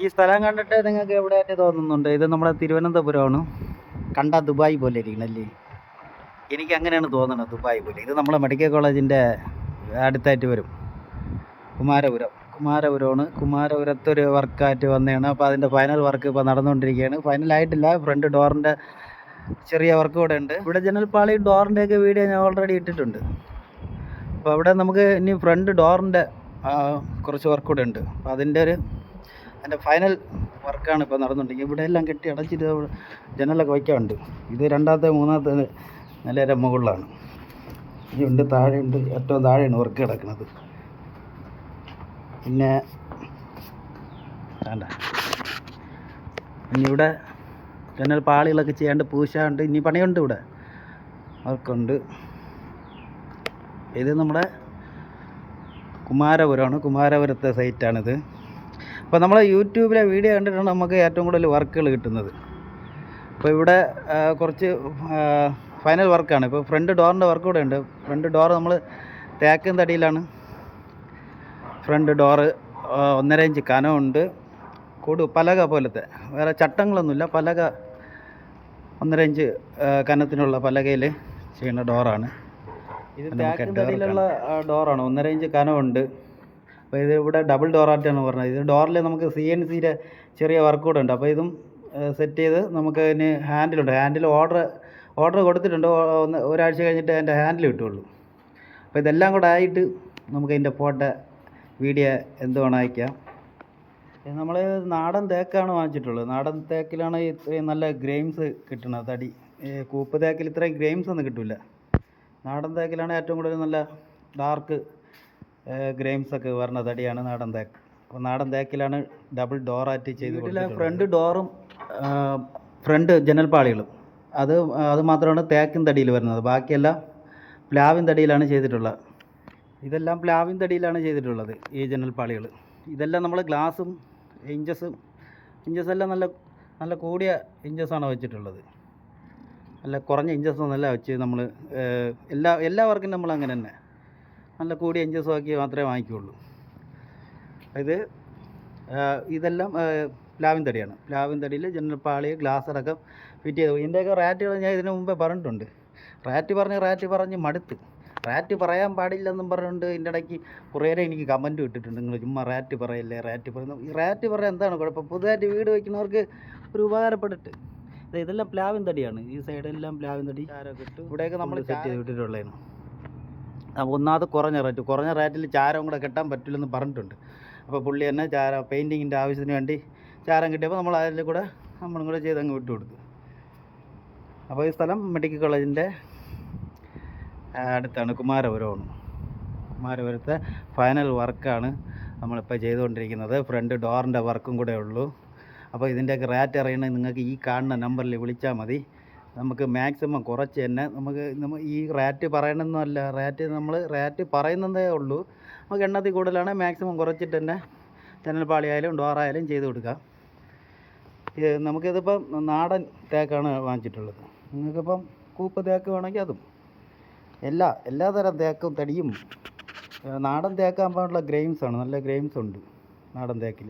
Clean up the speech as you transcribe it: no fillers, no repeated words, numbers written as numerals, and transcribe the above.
ഈ സ്ഥലം കണ്ടിട്ട് നിങ്ങൾക്ക് എവിടെയായിട്ട് തോന്നുന്നുണ്ട് ഇത് നമ്മുടെ തിരുവനന്തപുരമാണ്. കണ്ട ദുബായ് പോലെ ഇരിക്കണല്ലേ? എനിക്ക് അങ്ങനെയാണ് തോന്നുന്നത്, ദുബായ് പോലെ. ഇത് നമ്മളെ മെഡിക്കൽ കോളേജിൻ്റെ അടുത്തായിട്ട് വരും. കുമാരപുരമാണ്. കുമാരപുരത്തൊരു വർക്കായിട്ട് വന്നതാണ്. അപ്പോൾ അതിൻ്റെ ഫൈനൽ വർക്ക് ഇപ്പോൾ നടന്നുകൊണ്ടിരിക്കുകയാണ്. ഫൈനലായിട്ടില്ല, ഫ്രണ്ട് ഡോറിൻ്റെ ചെറിയ വർക്ക് കൂടെ ഉണ്ട്. ഇവിടെ ജനൽപ്പാളി ഡോറിൻ്റെയൊക്കെ വീഡിയോ ഞാൻ ഓൾറെഡി ഇട്ടിട്ടുണ്ട്. അപ്പോൾ അവിടെ നമുക്ക് ഇനി ഫ്രണ്ട് ഡോറിൻ്റെ കുറച്ച് വർക്ക് കൂടെ ഉണ്ട്. അപ്പോൾ അതിൻ്റെ ഫൈനൽ വർക്കാണ് ഇപ്പോൾ നടന്നുകൊണ്ടിരിക്കുന്നത്. ഇവിടെ എല്ലാം കെട്ടി അടച്ചിട്ട് ജനലൊക്കെ വയ്ക്കാറുണ്ട്. ഇത് രണ്ടാമത്തെ മൂന്നാമത്തെ നിലയുടെ മുകളിലാണ്. ഇനിയുണ്ട്, താഴെയുണ്ട്, ഏറ്റവും താഴെയാണ് വർക്ക് കിടക്കുന്നത്. പിന്നെ വേണ്ട, ഇനി ഇവിടെ ജനൽ പാളികളൊക്കെ ചെയ്യാണ്ട് പൂശാണ്ട് ഇനി പണിയുണ്ട്. ഇവിടെ വർക്കുണ്ട്. ഇത് നമ്മുടെ കുമാരപുരമാണ്. കുമാരപുരത്തെ സൈറ്റാണിത്. അപ്പോൾ നമ്മൾ യൂട്യൂബിലെ വീഡിയോ കണ്ടിട്ടാണ് നമുക്ക് ഏറ്റവും കൂടുതൽ വർക്കുകൾ കിട്ടുന്നത്. അപ്പോൾ ഇവിടെ കുറച്ച് ഫൈനൽ വർക്കാണ്. ഇപ്പോൾ ഫ്രണ്ട് ഡോറിൻ്റെ വർക്ക് കൂടെ ഉണ്ട്. ഫ്രണ്ട് ഡോർ നമ്മൾ തേക്കും തടിയിലാണ്. ഫ്രണ്ട് ഡോറ് 1.5 ഇഞ്ച് കനമുണ്ട്. പലക പോലത്തെ, വേറെ ചട്ടങ്ങളൊന്നുമില്ല. പലക 1.5 ഇഞ്ച് കനത്തിനുള്ള പലകയിൽ ചെയ്യുന്ന ഡോറാണ് ഇത്. തേക്കും തടിയിലുള്ള ഡോറാണ്. 1.5 ഇഞ്ച് കനമുണ്ട്. അപ്പോൾ ഇത് ഇവിടെ ഡബിൾ ഡോറായിട്ടാണ് പറഞ്ഞത്. ഇത് ഡോറിൽ നമുക്ക് CNCയുടെ ചെറിയ വർക്ക് കൂടെ ഉണ്ട്. അപ്പോൾ ഇതും സെറ്റ് ചെയ്ത് നമുക്ക് ഇതിന് ഹാൻഡിലുണ്ട്. ഹാൻഡിൽ ഓർഡർ കൊടുത്തിട്ടുണ്ട്. ഒരാഴ്ച കഴിഞ്ഞിട്ട് അതിൻ്റെ ഹാൻഡിൽ കിട്ടുള്ളൂ. അപ്പോൾ ഇതെല്ലാം കൂടെ ആയിട്ട് നമുക്ക് അതിൻ്റെ ഫോട്ടോ വീഡിയോ എന്ത് വേണം അയക്കാം. നമ്മൾ നാടൻ തേക്കാണ് വാങ്ങിച്ചിട്ടുള്ളത്. നാടൻ തേക്കിലാണ് ഇത്രയും നല്ല ഗ്രെയിംസ് കിട്ടുന്നത്. തടി കൂപ്പ് തേക്കിൽ ഇത്രയും ഗ്രെയിംസ് ഒന്നും കിട്ടില്ല. നാടൻ തേക്കിലാണ് ഏറ്റവും കൂടുതൽ നല്ല ഡാർക്ക് ഗ്രെയിംസൊക്കെ വരുന്ന തടിയാണ് നാടൻ തേക്ക്. അപ്പോൾ നാടൻ തേക്കിലാണ് ഡബിൾ ഡോറായിട്ട് ചെയ്ത് കൊടുത്തിട്ടുള്ളത്. ഫ്രണ്ട് ഡോറും ഫ്രണ്ട് ജനൽപ്പാളികളും അത് മാത്രമാണ് തേക്കിൻ തടിയിൽ വരുന്നത്. ബാക്കിയെല്ലാം പ്ലാവിൻ തടിയിലാണ് ചെയ്തിട്ടുള്ളത്. ഇതെല്ലാം പ്ലാവിൻ തടിയിലാണ് ചെയ്തിട്ടുള്ളത് ഈ ജനൽപ്പാളികൾ. ഇതെല്ലാം നമ്മൾ ഗ്ലാസും ഇഞ്ചസെല്ലാം നല്ല കൂടിയ ഇഞ്ചസാണ് വെച്ചിട്ടുള്ളത്. നല്ല കുറഞ്ഞ ഇഞ്ചസൊന്നല്ല വെച്ച് നമ്മൾ എല്ലാ വർക്കും നമ്മൾ അങ്ങനെ തന്നെ നല്ല കൂടിയ ഇഞ്ചസ് ആക്കി മാത്രമേ വാങ്ങിക്കുകയുള്ളൂ. ഇതെല്ലാം പ്ലാവിൻ തടിയാണ്. പ്ലാവിൻ തടിയിൽ ജനൽപ്പാളി ഗ്ലാസ് അടക്കം ഫിറ്റ് ചെയ്തു. ഇതിൻ്റെയൊക്കെ റേറ്റുകൾ ഞാൻ ഇതിനു മുമ്പേ പറഞ്ഞിട്ടുണ്ട്. റാറ്റ് പറഞ്ഞ് മടുത്ത്. റാറ്റ് പറയാൻ പാടില്ലെന്നും പറഞ്ഞുകൊണ്ട് ഇതിൻ്റെ ഇടയ്ക്ക് കുറേ എനിക്ക് കമൻറ്റ് ഇട്ടിട്ടുണ്ട്. നിങ്ങൾ ചുമ്മാ റാറ്റ് പറയല്ലേ, റാറ്റ് പറയുന്നു. ഈ റാറ്റ് പറയാൻ എന്താണ് കുഴപ്പം? പുതുതായിട്ട് വീട് വയ്ക്കുന്നവർക്ക് ഒരു ഉപകാരപ്പെട്ടിട്ട്. ഇതെല്ലാം പ്ലാവിൻ തടിയാണ്. ഈ സൈഡെല്ലാം പ്ലാവിൻ തടി. ഇവിടെയൊക്കെ നമ്മൾ സെറ്റ് ചെയ്ത് വിട്ടിട്ടുള്ളതാണ്. ഒന്നാമത് കുറഞ്ഞ റേറ്റിൽ ചാരം കൂടെ കെട്ടാൻ പറ്റില്ലെന്ന് പറഞ്ഞിട്ടുണ്ട്. അപ്പോൾ പുള്ളി തന്നെ പെയിൻറ്റിങ്ങിൻ്റെ ആവശ്യത്തിന് വേണ്ടി ചാരം കിട്ടിയപ്പോൾ നമ്മൾ അതിൽ കൂടെ നമ്മളും കൂടെ ചെയ്ത് അങ്ങ് വിട്ടു കൊടുത്തു. അപ്പോൾ ഈ സ്ഥലം മെഡിക്കൽ കോളേജിൻ്റെ അടുത്താണ്. കുമാരപുരത്തെ ഫൈനൽ വർക്കാണ് നമ്മളിപ്പോൾ ചെയ്തുകൊണ്ടിരിക്കുന്നത്. ഫ്രണ്ട് ഡോറിൻ്റെ വർക്കും കൂടെ ഉള്ളൂ. അപ്പോൾ ഇതിൻ്റെയൊക്കെ റേറ്റ് അറിയണമെങ്കിൽ നിങ്ങൾക്ക് ഈ കാണുന്ന നമ്പറിൽ വിളിച്ചാൽ മതി. നമുക്ക് മാക്സിമം കുറച്ച് തന്നെ ഈ റേറ്റ് പറയണമെന്നല്ല, റേറ്റ് പറയുന്നതേ ഉള്ളൂ. നമുക്ക് എണ്ണത്തിൽ കൂടുതലാണ്. മാക്സിമം കുറച്ചിട്ട് തന്നെ ജനൽപ്പാളിയായാലും ഡോറായാലും ചെയ്ത് കൊടുക്കാം. നമുക്കിതിപ്പം നാടൻ തേക്കാണ് വാങ്ങിച്ചിട്ടുള്ളത്. നിങ്ങൾക്കിപ്പം കൂപ്പ് തേക്ക് വേണമെങ്കിൽ അതും എല്ലാ തരം തേക്കും തടിയും നാടൻ തേക്കാൻ പാടുള്ള ഗ്രെയിംസാണ്. നല്ല ഗ്രെയിംസ് ഉണ്ട് നാടൻ തേക്കിൽ.